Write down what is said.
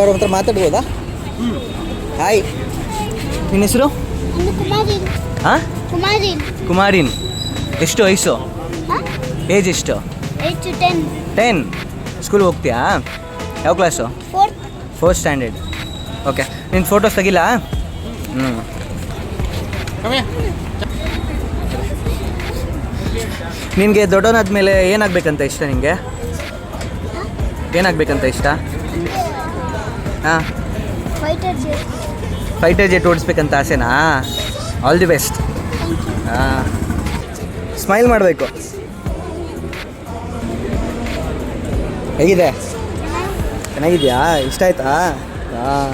ಅವ್ರ ಹತ್ರ ಮಾತಾಡ್ಬೋದಾ? ಹಾಯ್, ನಿನ್ನ ಹೆಸರು? ಹಾಂ, ಕುಮಾರಿನ್. ಎಷ್ಟು ವಯಸ್ಸು? ಏಜ್ ಎಷ್ಟು? 10. ಸ್ಕೂಲ್ಗೆ ಹೋಗ್ತೀಯಾ? ಯಾವ ಕ್ಲಾಸು? 4th standard. ಓಕೆ, ನಿನ್ನ ಫೋಟೋಸ್ ತೆಗಿಲ್ಲ? ನಿನಗೆ ದೊಡ್ಡವನಾದ್ಮೇಲೆ ಏನಾಗಬೇಕಂತ ಇಷ್ಟ? ನಿನಗೆ ಏನಾಗಬೇಕಂತ ಇಷ್ಟ? ಹಾಂ, ಫೈಟರ್ ಜೆಟ್ ಓಡಿಸ್ಬೇಕಂತ ಆಸೆನಾ? All the best. ಹಾಂ, ಸ್ಮೈಲ್ ಮಾಡಬೇಕು. ಹೇಗಿದೆ? ಚೆನ್ನಾಗಿದೆಯಾ? ಇಷ್ಟ ಆಯ್ತಾ? ಹಾಂ.